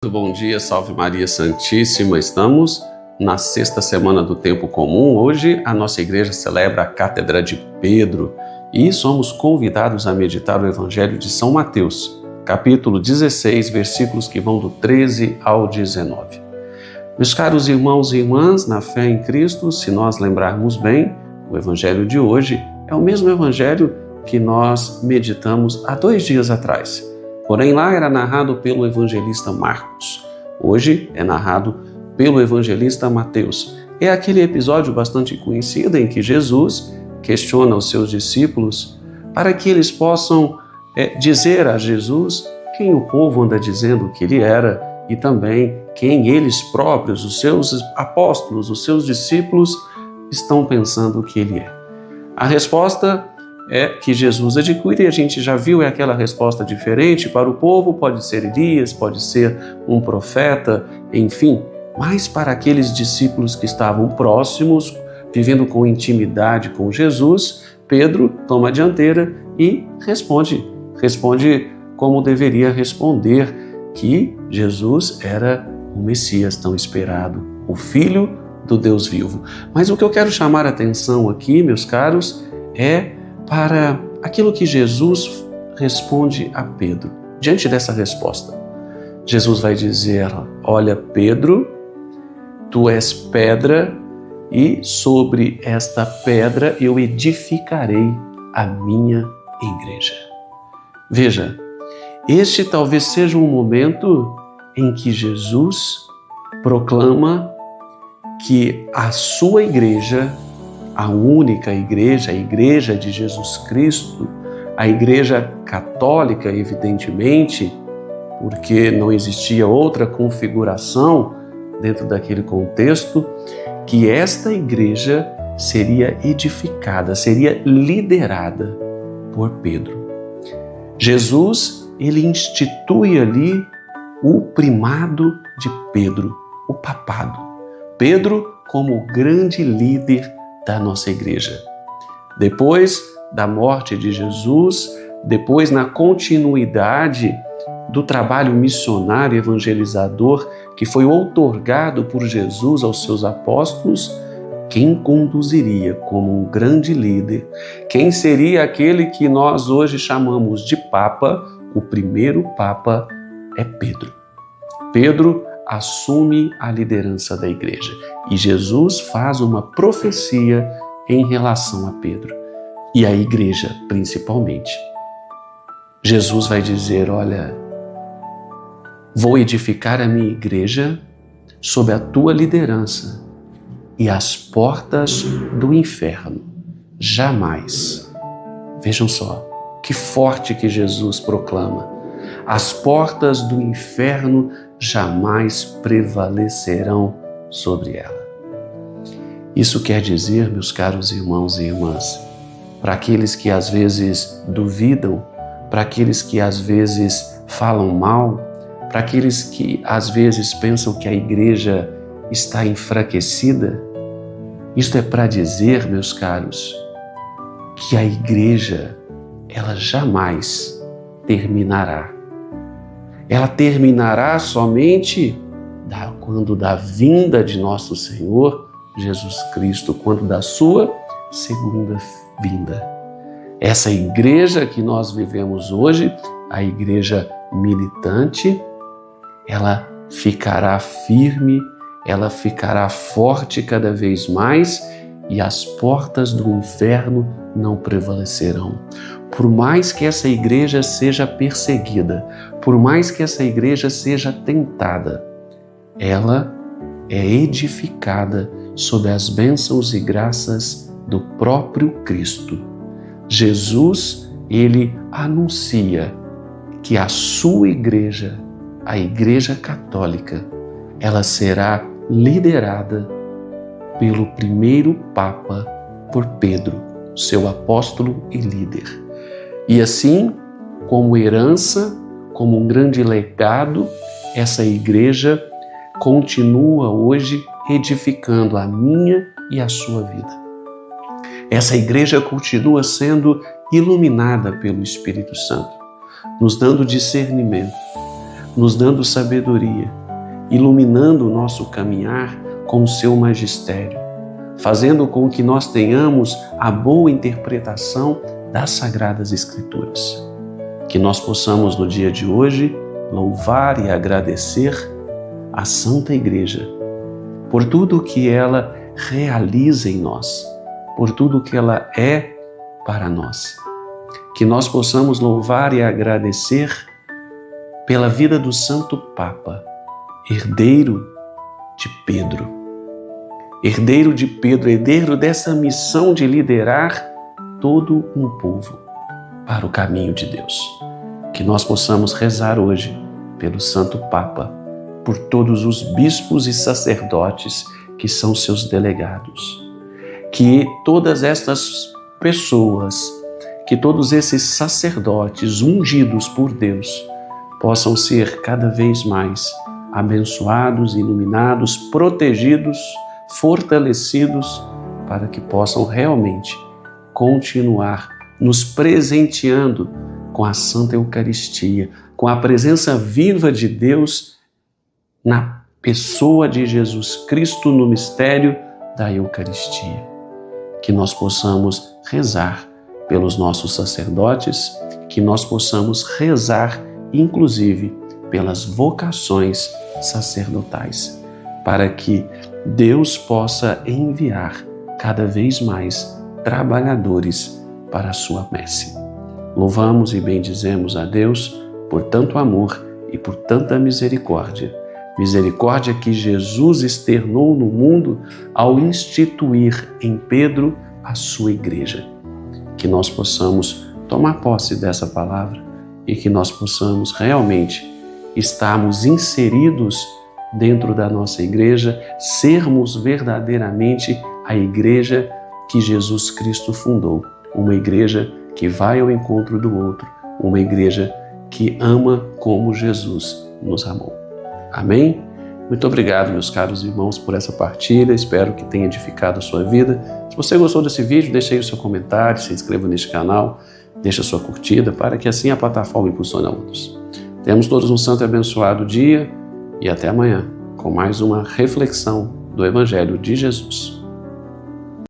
Bom dia, salve Maria Santíssima. Estamos na sexta semana do tempo comum. Hoje a nossa igreja celebra a Cátedra de Pedro e somos convidados a meditar o Evangelho de São Mateus, capítulo 16, versículos que vão do 13 ao 19. Meus caros irmãos e irmãs, na fé em Cristo, se nós lembrarmos bem, o Evangelho de hoje é o mesmo Evangelho que nós meditamos há 2 dias atrás. Porém, lá era narrado pelo evangelista Marcos. Hoje é narrado pelo evangelista Mateus. É aquele episódio bastante conhecido em que Jesus questiona os seus discípulos para que eles possam dizer a Jesus quem o povo anda dizendo que ele era e também quem eles próprios, os seus apóstolos, os seus discípulos, estão pensando que ele é. A resposta que Jesus adquire, a gente já viu, é aquela resposta diferente para o povo, pode ser Elias, pode ser um profeta, enfim, mas para aqueles discípulos que estavam próximos, vivendo com intimidade com Jesus, Pedro toma a dianteira e responde como deveria responder, que Jesus era o Messias tão esperado, o Filho do Deus vivo. Mas o que eu quero chamar a atenção aqui, meus caros, é para aquilo que Jesus responde a Pedro. Diante dessa resposta, Jesus vai dizer: olha, Pedro, tu és pedra e sobre esta pedra eu edificarei a minha igreja. Veja, este talvez seja um momento em que Jesus proclama que a sua igreja, a única igreja, a igreja de Jesus Cristo, a igreja católica, evidentemente, porque não existia outra configuração dentro daquele contexto, que esta igreja seria edificada, seria liderada por Pedro. Jesus, ele institui ali o primado de Pedro, o papado. Pedro como o grande líder da nossa igreja. Depois da morte de Jesus, depois na continuidade do trabalho missionário evangelizador que foi outorgado por Jesus aos seus apóstolos, quem conduziria como um grande líder, quem seria aquele que nós hoje chamamos de Papa, o primeiro Papa é Pedro. Pedro assume a liderança da igreja e Jesus faz uma profecia em relação a Pedro e a igreja principalmente. Jesus vai dizer: olha, vou edificar a minha igreja sob a tua liderança e as portas do inferno jamais. Vejam só, que forte que Jesus proclama. As portas do inferno jamais prevalecerão sobre ela. Isso quer dizer, meus caros irmãos e irmãs, para aqueles que às vezes duvidam, para aqueles que às vezes falam mal, para aqueles que às vezes pensam que a igreja está enfraquecida, isto é para dizer, meus caros, que a igreja, ela jamais terminará. Ela terminará somente quando da vinda de nosso Senhor Jesus Cristo, quando da sua segunda vinda. Essa igreja que nós vivemos hoje, a igreja militante, ela ficará firme, ela ficará forte cada vez mais e as portas do inferno não prevalecerão. Por mais que essa igreja seja perseguida, por mais que essa igreja seja tentada, ela é edificada sob as bênçãos e graças do próprio Cristo. Jesus, ele anuncia que a sua igreja, a Igreja Católica, ela será liderada pelo primeiro Papa, por Pedro, seu apóstolo e líder. E assim, como herança, como um grande legado, essa igreja continua hoje edificando a minha e a sua vida. Essa igreja continua sendo iluminada pelo Espírito Santo, nos dando discernimento, nos dando sabedoria, iluminando o nosso caminhar com o seu magistério, fazendo com que nós tenhamos a boa interpretação das Sagradas Escrituras. Que nós possamos no dia de hoje louvar e agradecer a Santa Igreja por tudo o que ela realiza em nós, por tudo o que ela é para nós. Que nós possamos louvar e agradecer pela vida do Santo Papa, herdeiro de Pedro. Herdeiro de Pedro, herdeiro dessa missão de liderar todo um povo para o caminho de Deus. Que nós possamos rezar hoje pelo Santo Papa, por todos os bispos e sacerdotes que são seus delegados. Que todas estas pessoas, que todos esses sacerdotes ungidos por Deus possam ser cada vez mais abençoados, iluminados, protegidos, fortalecidos, para que possam realmente continuar nos presenteando com a Santa Eucaristia, com a presença viva de Deus na pessoa de Jesus Cristo no mistério da Eucaristia. Que nós possamos rezar pelos nossos sacerdotes, que nós possamos rezar, inclusive, pelas vocações sacerdotais, para que Deus possa enviar cada vez mais trabalhadores para a sua messe. Louvamos e bendizemos a Deus por tanto amor e por tanta misericórdia. Misericórdia que Jesus externou no mundo ao instituir em Pedro a sua igreja. Que nós possamos tomar posse dessa palavra e que nós possamos realmente estarmos inseridos dentro da nossa igreja, sermos verdadeiramente a igreja que Jesus Cristo fundou, uma igreja que vai ao encontro do outro, uma igreja que ama como Jesus nos amou. Amém? Muito obrigado, meus caros irmãos, por essa partilha. Espero que tenha edificado a sua vida. Se você gostou desse vídeo, deixe aí o seu comentário, se inscreva neste canal, deixe a sua curtida, para que assim a plataforma impulsione a outros. Tenhamos todos um santo e abençoado dia e até amanhã, com mais uma reflexão do Evangelho de Jesus.